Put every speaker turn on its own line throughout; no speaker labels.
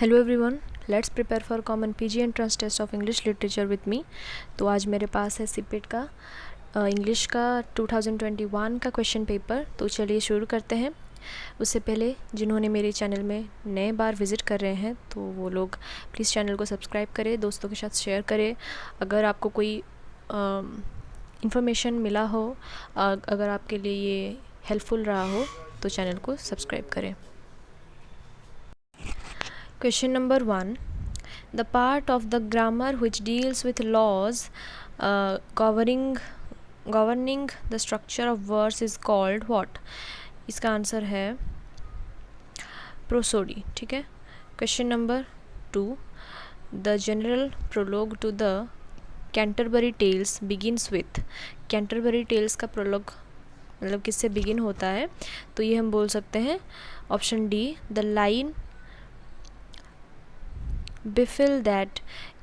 Hello everyone, let's prepare for common PG entrance test of English literature with me. तो आज मेरे पास है CIPET का इंग्लिश का 2021 का क्वेश्चन पेपर। तो चलिए शुरू करते हैं। उससे पहले जिन्होंने मेरे चैनल में नए बार विज़िट कर रहे हैं तो वो लोग प्लीज़ चैनल को सब्सक्राइब करें, दोस्तों के साथ शेयर करें। अगर आपको कोई इन्फॉर्मेशन मिला हो, अगर आपके लिए ये हेल्पफुल रहा हो तो चैनल को सब्सक्राइब करें। Question number 1. The part of the grammar which deals with laws governing the structure of words is called what? इसका आंसर है प्रोसोडी। ठीक है। Question number 2. The general prologue to the Canterbury Tales begins with. Canterbury Tales का prologue मतलब किससे begin होता है? तो ये हम बोल सकते हैं option D, the line befell that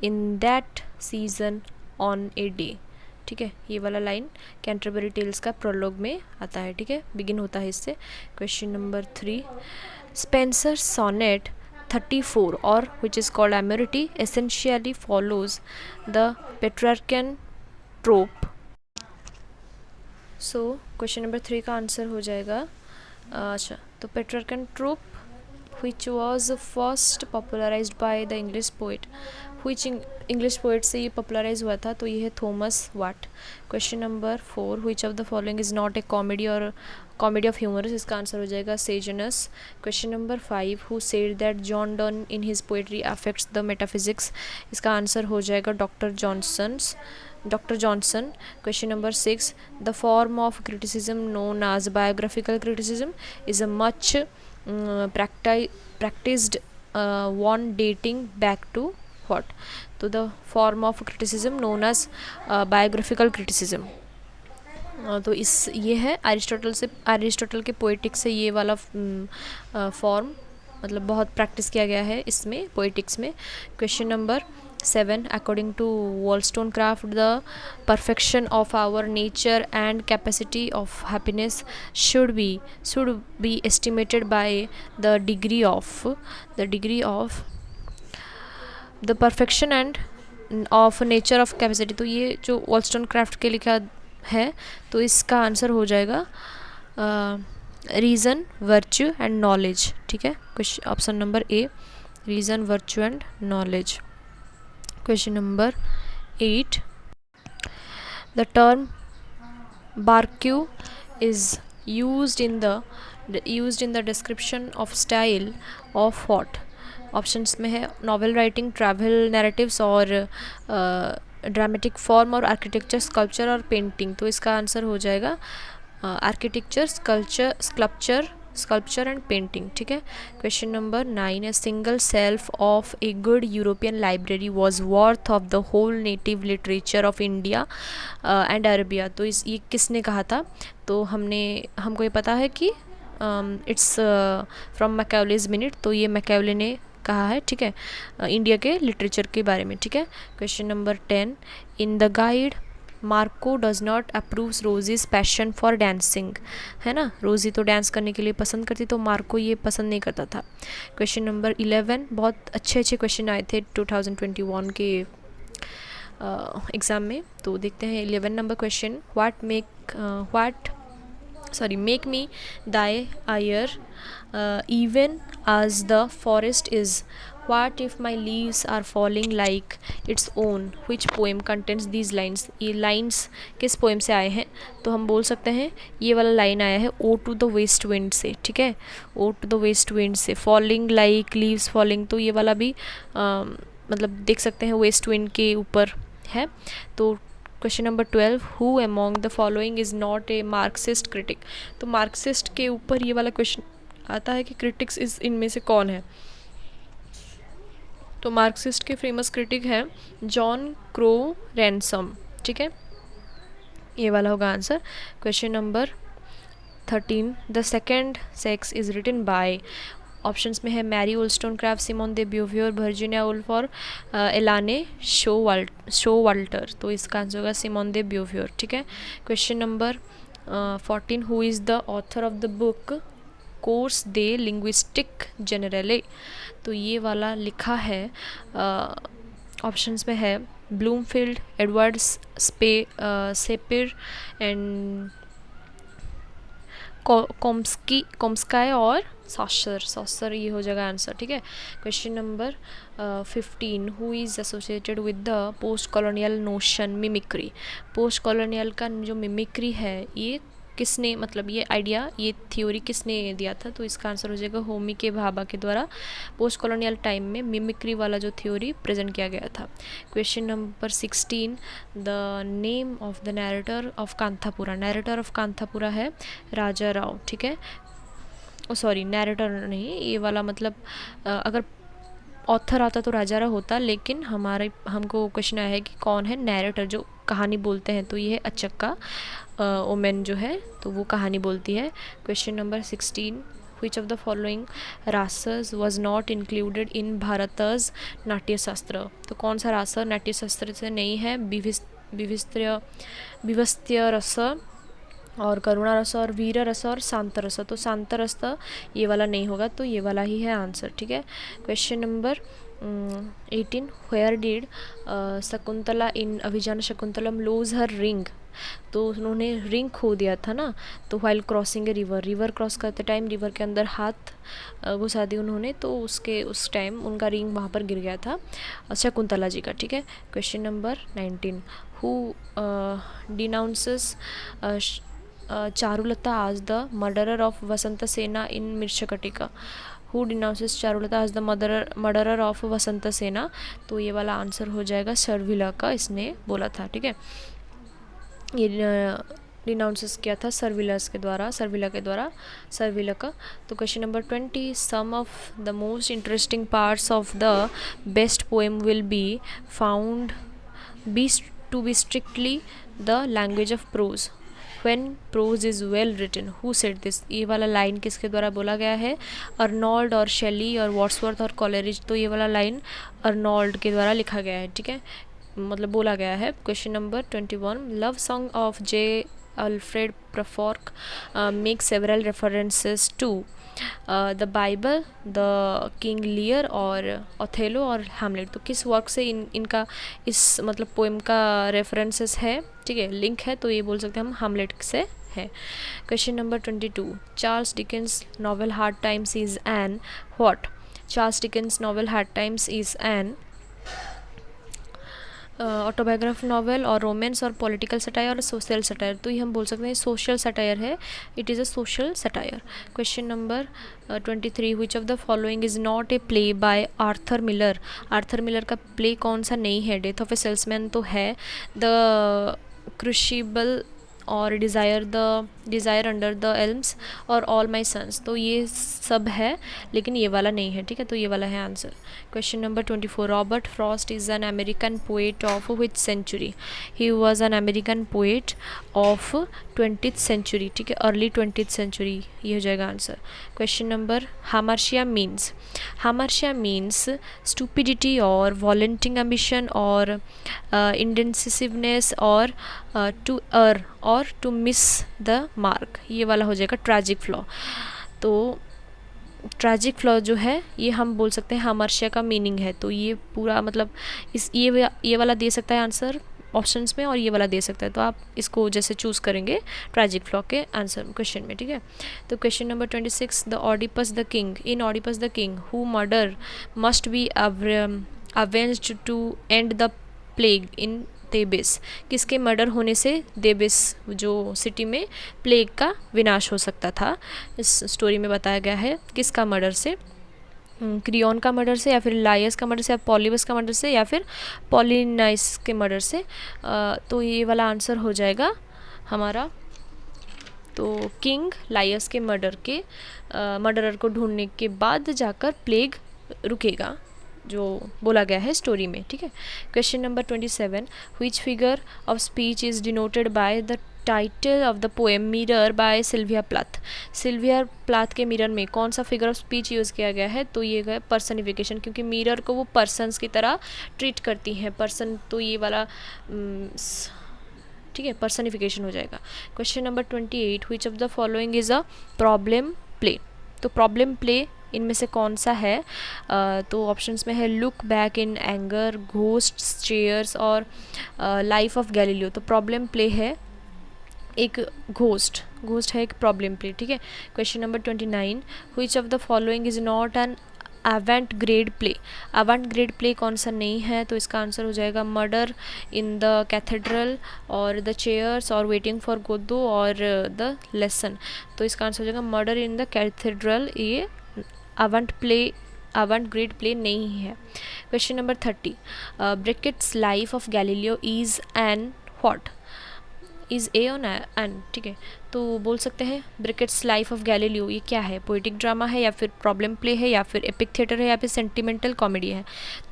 in that season on a day। ठीक है, ये वाला लाइन कैंटरबरी टेल्स का प्रोलॉग में आता है। ठीक है, बिगिन होता है इससे। Question number 3. स्पेंसर सोनेट 34 और which is called Amoretti essentially follows the Petrarchan trope. So question number 3 का आंसर हो जाएगा अच्छा, तो Petrarchan trope which was first popularized by the English poet, which English poet से ये popularize हुआ था, तो ये है Thomas Watt. Question number 4. which of the following is not a comedy or comedy of humor? इसका आंसर हो जाएगा Sejanus. Question number 5. who said that John Donne in his poetry affects the metaphysics? इसका answer हो जाएगा doctor Johnson. Question number 6. the form of criticism known as biographical criticism is a much practiced one dating back to what? तो the form of criticism known as biographical criticism। तो ये है Aristotle के poetics से ये वाला form मतलब बहुत प्रैक्टिस किया गया है इसमें पोएटिक्स में। Question number 7. according to Wollstonecraft, the perfection of our nature and capacity of happiness should be estimated by the degree of the perfection and of nature of capacity। तो ये जो Wollstonecraft के लिखा है तो इसका आंसर हो जाएगा रीज़न, वर्च्यू एंड नॉलेज। ठीक है, option number A, reason, virtue and knowledge. Question number 8. The term barque is used in the description of style of what? Options में है नॉवेल राइटिंग, ट्रैवल नैरेटिव्स और dramatic form और architecture, sculpture और painting. तो इसका answer हो जाएगा architecture, sculpture and painting. ठीक है। Question number 9. A single shelf of a good European library was worth of the whole native literature of India and Arabia. तो ये किसने कहा था? तो हमको ये पता है कि इट्स फ्रॉम मैकाउलेज मिनट। तो ये मैकाउले ने कहा है। ठीक है, इंडिया के लिटरेचर के बारे में। ठीक है। Question number 10. In the guide Marco does not approves Rosie's passion for dancing. है ना, रोज़ी तो डांस करने के लिए पसंद करती, तो मार्को ये पसंद नहीं करता था। Question number 11. बहुत अच्छे क्वेश्चन आए थे 2021 के एग्ज़ाम में। तो देखते हैं 11 number question. make me thy ear even as the forest is. What if my leaves are falling like its own? Which poem contains these lines? ये lines किस poem से आए हैं? तो हम बोल सकते हैं ये वाला लाइन आया है ode to the west wind से। ठीक है, ode to the west wind से। फॉलिंग लाइक लीव्स फॉलिंग, तो ये वाला भी मतलब देख सकते हैं वेस्ट विंड के ऊपर है। तो question number 12. Who among the following is not a Marxist critic? तो मार्क्सिस्ट के ऊपर ये वाला क्वेश्चन आता है कि क्रिटिक्स इनमें से कौन है? तो मार्क्सिस्ट के फेमस क्रिटिक है जॉन क्रो रैनसम। ठीक है, ये वाला होगा answer. Question number 13. The second sex is written by. Options में है Mary Wollstonecraft, Simone de Beauvoir, Virginia Woolf और एलाने शोवाल्टर। तो इसका आंसर होगा सिमोन दे ब्यूवियर। ठीक है। Question number 14. Who is the author of the book course de linguistic generale, तो ये वाला लिखा है ऑप्शंस में है Bloomfield, Edwards, Sapir and Chomsky और सॉसर ये हो जाएगा आंसर, ठीक है। Question number 15, who is associated with the post colonial notion mimicry. Post colonial का जो मिमिक्री है ये किसने, मतलब ये आइडिया, ये थ्योरी किसने दिया था, तो इसका आंसर हो जाएगा होमी के भाभा के द्वारा पोस्ट कॉलोनियल टाइम में मिमिक्री वाला जो थ्योरी प्रेजेंट किया गया था। Question number 16, the name of the narrator of Kanthapura. Narrator of Kanthapura है राजा राव, ठीक है। सॉरी, नैरेटर नहीं, ये वाला मतलब अगर ऑथर आता तो राजा राव होता, लेकिन हमको क्वेश्चन आया है कि कौन है नैरेटर जो कहानी बोलते हैं, तो ये है अचक्का ओमेन जो है, तो वो कहानी बोलती है। Question number 16, which of the following रासस was not included in भारतज नाट्य शास्त्र। तो कौन सा रास नाट्य शास्त्र से नहीं है, विवस्त्य रस और करुणा रस और वीर रस और शांत रस। तो शांत रस ये वाला नहीं होगा, तो ये वाला ही है आंसर, ठीक है। Question number 18, where did Shakuntala in Abhijnana Shakuntalam lose her ring. तो उन्होंने रिंग खो दिया था ना, तो while crossing a river cross करते टाइम रिवर के अंदर हाथ घुसा दी उन्होंने, तो उस टाइम उनका रिंग वहाँ पर गिर गया था शकुंतला जी का, ठीक है। क्वेश्चन नंबर 19, हु डिनाउंसेस चारुलता आज द मर्डरर ऑफ वसंत सेना इन मिर्चकटिका। हु डिनाउंसेस चारुलता आज द मर्डरर ऑफ वसंत सेना, तो ये वाला आंसर हो जाएगा सर्विला का, इसने बोला था, ठीक है। ये डिनाउंसेस किया था सर्विला के द्वारा का। तो question number 20, some of the most interesting parts of the best poem will be found to be strictly the language of prose when prose is well written, who said this। ये वाला लाइन किसके द्वारा बोला गया है, Arnold और शेली और वॉट्सवर्थ और कॉलेरिज। तो ये वाला लाइन अर्नोल्ड के द्वारा लिखा गया है, ठीक है, मतलब बोला गया है। Question number 21, love song of J Alfred Prufrock make several references to the Bible, the King Lear और ओथेलो और हैमलेट। तो किस वर्क से इनका इस मतलब पोएम का रेफरेंसेस है, ठीक है, लिंक है, तो ये बोल सकते हैं हम हैमलेट से है। Question number 22, Charles Dickens novel hard times is an what. Charles Dickens novel hard times is an autobiography novel और रोमांस और पॉलिटिकल सटायर और सोशल सटायर। तो ये हम बोल सकते हैं सोशल सटायर है, it is a social satire. Question number 23, which of the following is not a play by Arthur Miller. Arthur Miller का प्ले कौन सा नहीं है, डेथ ऑफ ए सेल्समैन तो है, द क्रूशिबल और डिज़ायर अंडर द एल्म्स और ऑल माई सन्स। तो ये सब है, लेकिन ये वाला नहीं है, ठीक है, तो ये वाला है answer. Question number 24, Robert Frost is an American poet of which century. He was an American poet of 20th century, ठीक है, अर्ली 20th सेंचुरी, ये हो जाएगा answer. Question number, hamartia means stupidity और वॉलेंटिंग एम्बिशन और इंडेंसिसिवनेस और to अर्र और to miss the mark, ये वाला हो जाएगा ट्रैजिक फ्लॉ। तो ट्रैजिक फ्लॉ जो है ये हम बोल सकते हैं हामर्शिया का मीनिंग है, तो ये पूरा मतलब ये वाला दे सकता है आंसर ऑप्शंस में और ये वाला दे सकता है, तो आप इसको जैसे चूज़ करेंगे ट्रैजिक फ्लॉ के आंसर क्वेश्चन में, ठीक है। तो question number 26, the Oedipus the king, in Oedipus the king whose murder must be avenged to end the plague in Thebes. किसके मर्डर होने से देबिस जो सिटी में प्लेग का विनाश हो सकता था, इस स्टोरी में बताया गया है। किसका मर्डर से, क्रियोन का मर्डर से या फिर लायस का मर्डर से या पॉलीबस का मर्डर से या फिर पॉलिनाइस के मर्डर से। तो ये वाला आंसर हो जाएगा हमारा, तो किंग लायस के मर्डरर को ढूंढने के बाद जाकर प्लेग रुकेगा, जो बोला गया है स्टोरी में, ठीक है। Question number 27, which figure of speech is denoted by the title of the poem Mirror by Sylvia Plath. Sylvia Plath के मिरर में कौन सा फिगर ऑफ स्पीच यूज़ किया गया है, तो ये है पर्सनिफिकेशन, क्योंकि मिरर को वो पर्सन्स की तरह ट्रीट करती हैं पर्सन, तो ये वाला ठीक है पर्सनिफिकेशन हो जाएगा। Question number 28, which of the following is a problem play. तो प्रॉब्लम प्ले इनमें से कौन सा है? तो ऑप्शंस में है look back in anger, ghost, chairs और लाइफ ऑफ गैलीलियो। तो प्रॉब्लम प्ले है एक घोस्ट है एक प्रॉब्लम प्ले, ठीक है। Question number 29, which of the following is not an avant garde play. Avant garde play कौन सा नहीं है? तो इसका आंसर हो जाएगा मर्डर इन द कैथेड्रल और द चेयर्स और वेटिंग फॉर गोदो और द लेसन। तो इसका आंसर हो जाएगा मर्डर इन द कैथेड्रल, ये अवेंट ग्रेड प्ले नहीं है। Question number 30, brackets life of Galileo is an what? Is a और एन, ठीक है। तो बोल सकते हैं ब्रैकेट्स लाइफ ऑफ गैलीलियो ये क्या है? पोइटिक ड्रामा है या फिर प्रॉब्लम प्ले है या फिर एपिक थिएटर है या फिर सेंटिमेंटल कॉमेडी है?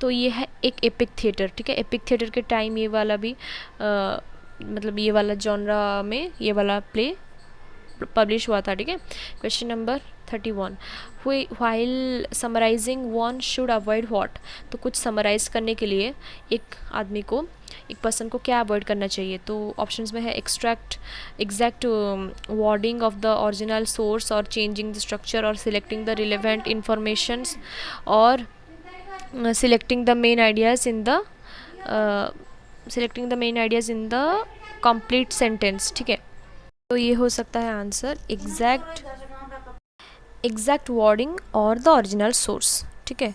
तो ये है एक एपिक थिएटर, ठीक है। एपिक थिएटर के टाइम ये वाला भी मतलब ये वाला जॉनरा में ये वाला प्ले पब्लिश हुआ था, ठीक है। Question number 31, while summarising one should avoid what? तो कुछ समराइज करने के लिए एक पर्सन को क्या अवॉइड करना चाहिए? तो ऑप्शंस में है exact wording of the original source और चेंजिंग द स्ट्रक्चर और सिलेक्टिंग द रिलेवेंट इंफॉर्मेशंस और selecting the main ideas in the complete sentence, ठीक है। तो ये हो सकता है आंसर एग्जैक्ट वर्डिंग और द ओरिजिनल सोर्स, ठीक है।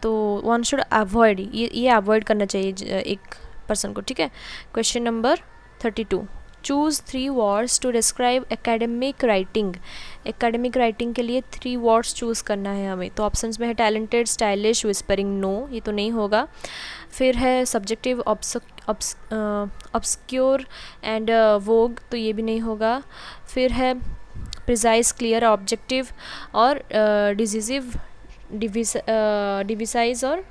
तो वन शुड अवॉइड, ये अवॉइड करना चाहिए एक पर्सन को, ठीक है। Question number 32, choose 3 words to describe academic writing. Academic writing के लिए 3 वर्ड्स चूज़ करना है हमें। तो ऑप्शंस में है टैलेंटेड, स्टाइलिश, विस्परिंग, नो, ये तो नहीं होगा। फिर है सब्जेक्टिव, ऑब्सक्योर एंड वोग, तो ये भी नहीं होगा। फिर है प्रिसाइज, क्लियर, ऑब्जेक्टिव और डिसिसिव, डिविसाइज और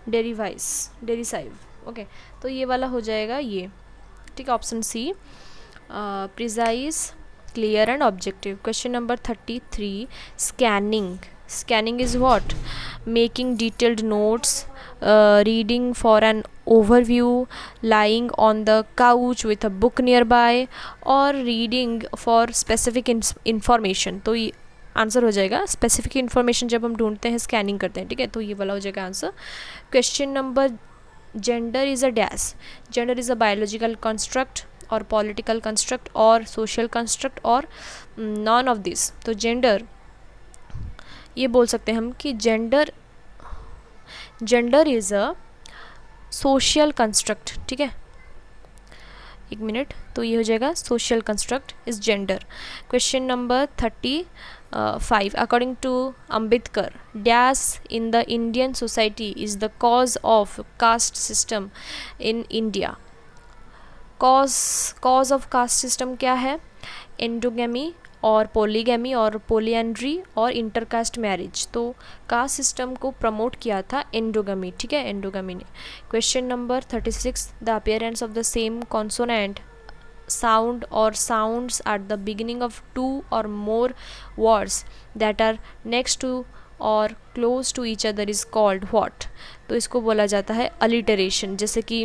डेरिसाइव, ओके। तो ये वाला हो जाएगा ये, ठीक है, option C, precise, clear and objective. Question number 33, scanning is what? Making detailed notes, reading for an overview, lying on the couch with a book nearby और reading for specific information। तो ये आंसर हो जाएगा specific information जब हम ढूंढते हैं, scanning करते हैं, ठीक है। तो ये वाला हो जाएगा answer. Question number, gender is a dash. Gender is a biological construct और पॉलिटिकल कंस्ट्रक्ट और सोशल कंस्ट्रक्ट और नॉन ऑफ दिस। तो जेंडर ये बोल सकते हैं हम कि gender is a social construct, ठीक है। एक मिनट, तो ये हो जाएगा social construct is gender. Question number 35, according to Ambedkar, dash in the Indian society is the cause of caste system in India. Cause of caste system क्या है? Endogamy और पॉलीगैमी और पोलियंड्री और इंटरकास्ट मैरिज। तो कास्ट सिस्टम को promote किया था endogamy, ठीक है, एंडोगेमी ने। Question number 36, the appearance of the same consonant sound or sounds at the beginning of 2 or more words that are next to or close to each other is called what? तो इसको बोला जाता है alliteration. जैसे कि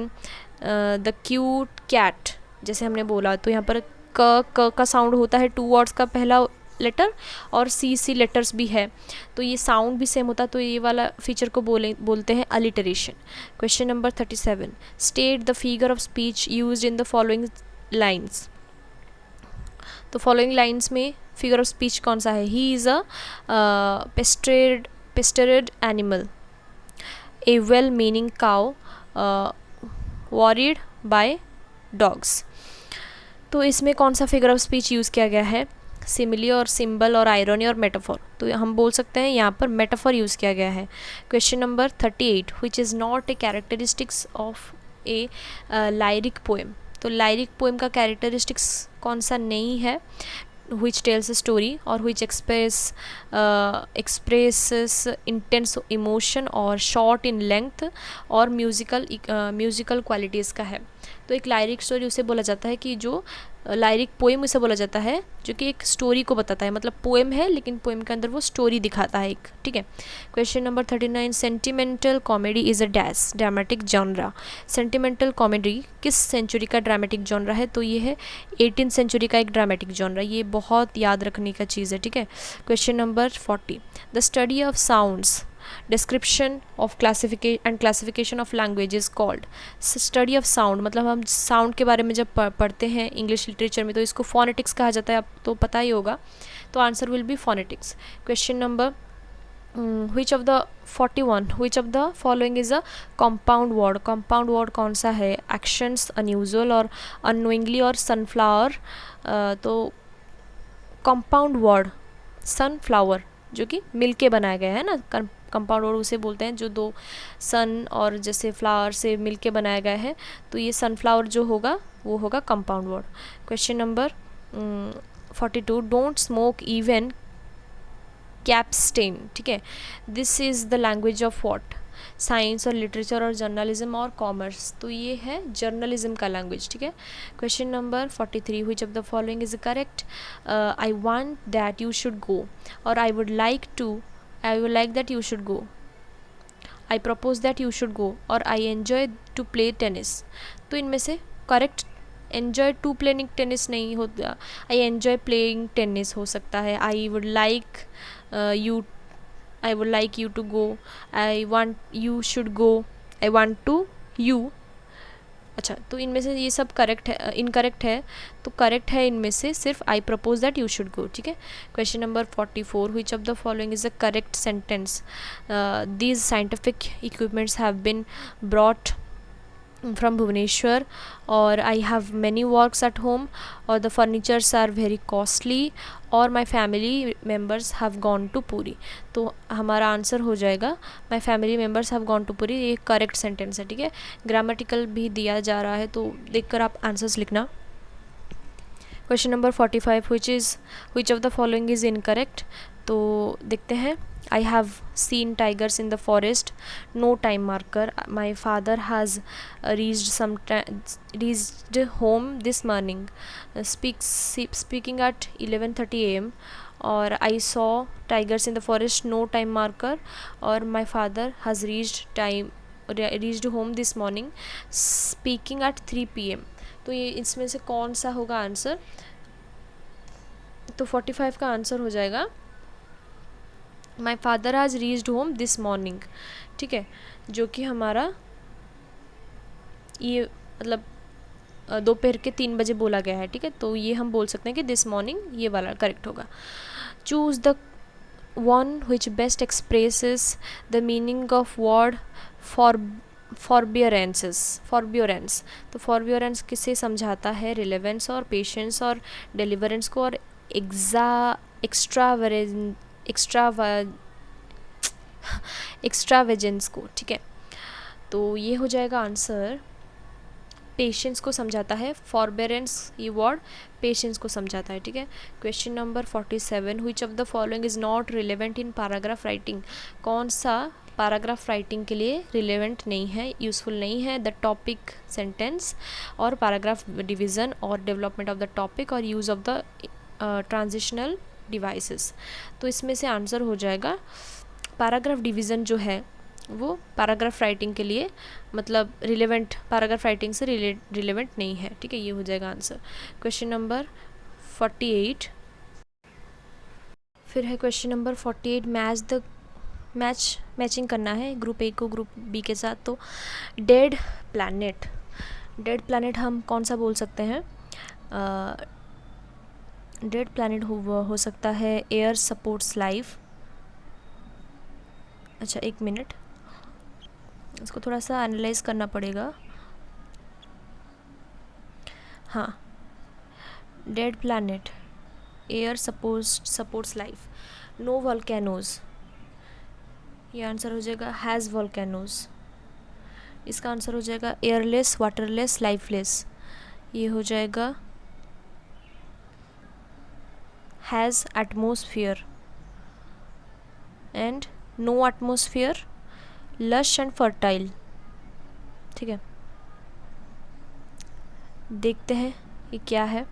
the cute cat जैसे हमने बोला, तो यहाँ पर क का साउंड होता है 2 वर्ड्स का पहला लेटर और सी लेटर्स भी है, तो ये साउंड भी सेम होता है, तो ये वाला फीचर को बोलते हैं alliteration. Question number 37, state the figure of speech used in the following lines. तो फॉलोइंग लाइन्स में फिगर ऑफ स्पीच कौन सा है? He is a pestered animal, a well meaning cow, worried by dogs. तो इसमें कौन सा फिगर ऑफ स्पीच यूज़ किया गया है? सिमिली और सिंबल और आयरनी और मेटाफोर। तो हम बोल सकते हैं यहाँ पर मेटाफोर यूज़ किया गया है। Question number 38, which is not a characteristics of A lyric poem. तो लाइरिक पोएम का कैरेक्टरिस्टिक्स कौन सा नहीं है? which tells a story or which expresses intense emotion और short in length और musical qualities का है। तो एक लाइरिक स्टोरी उसे बोला जाता है कि जो लाइरिक पोएम उसे बोला जाता है जो कि एक स्टोरी को बताता है, मतलब पोएम है लेकिन पोएम के अंदर वो स्टोरी दिखाता है एक, ठीक है। Question number 39, sentimental comedy is a dash dramatic genre. Sentimental comedy किस सेंचुरी का ड्रामेटिक जॉनरा है? तो ये है 18th सेंचुरी का एक ड्रामेटिक जॉनरा, ये बहुत याद रखने का चीज़ है, ठीक है। Question number 40, the study of sounds description of classification of languages called. Study of sound मतलब हम साउंड के बारे में जब पढ़ते हैं इंग्लिश लिटरेचर में तो इसको फोनेटिक्स कहा जाता है, आपको तो पता ही होगा, तो answer will be phonetics. Question number which of the 41 which of the following is a compound word? compound word कौन सा है? actions, unusual और unknowingly और sunflower। तो compound word sunflower जो कि मिल के बनाया गया है ना, कंपाउंड वर्ड उसे बोलते हैं जो दो सन और जैसे फ्लावर से मिल के बनाया गया है, तो ये सनफ्लावर जो होगा वो होगा compound word. Question number 42, don't smoke even Capstan, ठीक है। This is the language of what? Science और लिटरेचर और जर्नलिज्म और कॉमर्स, तो ये है जर्नलिज्म का लैंग्वेज, ठीक है। Question number 43, which of the following is correct? I want that you should go और I would like that you should go, I propose that you should go और I enjoy to play tennis. तो इनमें से correct enjoy to playing tennis नहीं होता, I enjoy playing tennis हो सकता है। I would like you to go, I want you should go, I want to you। अच्छा, तो इनमें से ये सब करेक्ट है, इनकरेक्ट है, तो करेक्ट है इनमें से सिर्फ I propose that you should go, ठीक है। Question number 44, which of the following is a correct sentence? These scientific equipments have been brought from Bhubaneswar, or I have many works at home, or the furnitures are very costly, और my family members have gone to Puri। तो हमारा answer हो जाएगा my family members have gone to Puri, ये correct sentence है, ठीक है। Grammatical भी दिया जा रहा है तो देखकर आप आंसर्स लिखना। Question number 45, which of the following is incorrect? तो देखते हैं। I have seen tigers in the forest, no time marker, my father has reached home this morning, speaking at 11:30 am, और I saw tigers in the forest, no time marker, और my father has reached home this morning, speaking at 3 pm। तो ये इसमें से कौन सा होगा answer? तो 45 का आंसर हो जाएगा my father has reached home this morning, ठीक है, जो कि हमारा ये मतलब दोपहर के 3 बजे बोला गया है, ठीक है। तो ये हम बोल सकते हैं कि दिस मॉर्निंग ये वाला करेक्ट होगा। Choose the one which best expresses the meaning of word forbearance. तो फॉरबियरेंस किसे समझाता है? रिलेवेंस और पेशेंस और डिलीवरेंस को और एक्स्ट्रावेजेंस को, ठीक है। तो ये हो जाएगा आंसर, पेशेंस को समझाता है, फॉरबेरेंस ये वर्ड पेशेंस को समझाता है, ठीक है। Question number 47, which of the following is not relevant in paragraph writing? कौन सा पैराग्राफ राइटिंग के लिए रिलेवेंट नहीं है, यूज़फुल नहीं है? द टॉपिक सेंटेंस और पैराग्राफ डिवीज़न और डेवलपमेंट ऑफ द टॉपिक और use of the transitional devices. तो इसमें से आंसर हो जाएगा पैराग्राफ डिवीज़न जो है वो पैराग्राफ राइटिंग के लिए मतलब रिलेवेंट, पैराग्राफ राइटिंग से रिलेवेंट नहीं है, ठीक है, ये हो जाएगा आंसर। क्वेश्चन नंबर 48 फिर है क्वेश्चन नंबर 48, मैचिंग करना है ग्रुप ए को ग्रुप बी के साथ। तो डेड प्लैनेट हम कौन सा बोल सकते हैं? डेड प्लैनेट हो सकता है एयर सपोर्ट्स लाइफ। अच्छा, एक मिनट, इसको थोड़ा सा एनालाइज करना पड़ेगा। हाँ, dead planet air supports life, no volcanoes, ये आंसर हो जाएगा। हैज़ वोल्केनोज, इसका आंसर हो जाएगा। एयरलेस, वाटरलेस, लाइफलेस, ये हो जाएगा has atmosphere and no atmosphere, lush and fertile, ठीक है। देखते हैं ये क्या है।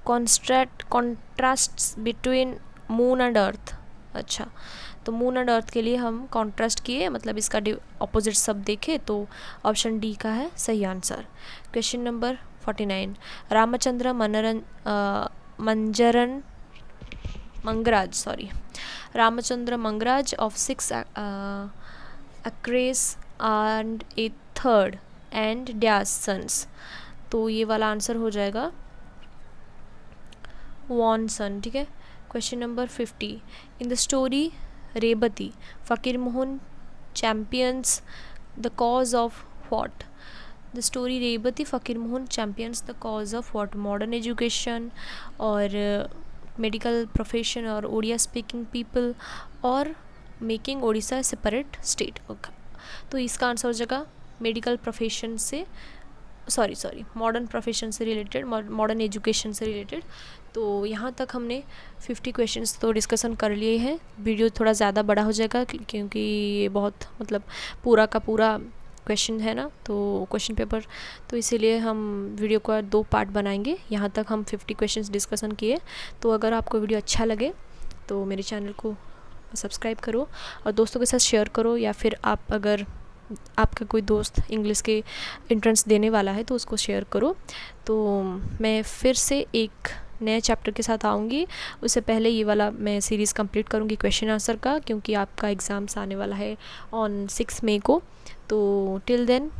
Contrasts between moon and earth. अच्छा, तो मून एंड अर्थ के लिए हम कॉन्ट्रास्ट किए, मतलब इसका ऑपोजिट सब देखे, तो ऑप्शन डी का है सही answer. Question number 49, Ramachandra Ramachandra Mangaraj of 6 acres and a third and dash sons. तो ये वाला आंसर हो जाएगा वन सन, ठीक है। Question number 50, in the story Rebati Fakir Mohan champions the cause of what. The story Rebati Fakir Mohan champions the cause of what, modern education और medical profession और Odia speaking people और मेकिंग ओडिशा सेपरेट स्टेट। तो इसका आंसर हो जाएगा मेडिकल प्रोफेशन से, सॉरी मॉडर्न प्रोफेशन से related, modern education से रिलेटेड। तो यहाँ तक हमने 50 क्वेश्चंस तो डिस्कशन कर लिए हैं। वीडियो थोड़ा ज़्यादा बड़ा हो जाएगा क्योंकि ये बहुत मतलब पूरा का पूरा क्वेश्चन है ना, तो क्वेश्चन पेपर, तो इसीलिए हम वीडियो का 2 पार्ट बनाएंगे। यहाँ तक हम 50 क्वेश्चंस डिस्कशन किए। तो अगर आपको वीडियो अच्छा लगे तो मेरे चैनल को सब्सक्राइब करो और दोस्तों के साथ शेयर करो, या फिर अगर आपका कोई दोस्त इंग्लिश के एंट्रेंस देने वाला है तो उसको शेयर करो। तो मैं फिर से एक नए चैप्टर के साथ आऊँगी। उससे पहले ये वाला मैं सीरीज़ कंप्लीट करूँगी क्वेश्चन आंसर का, क्योंकि आपका एग्ज़ाम्स आने वाला है ऑन 6 मई को। तो till then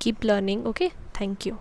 keep learning, okay, thank you.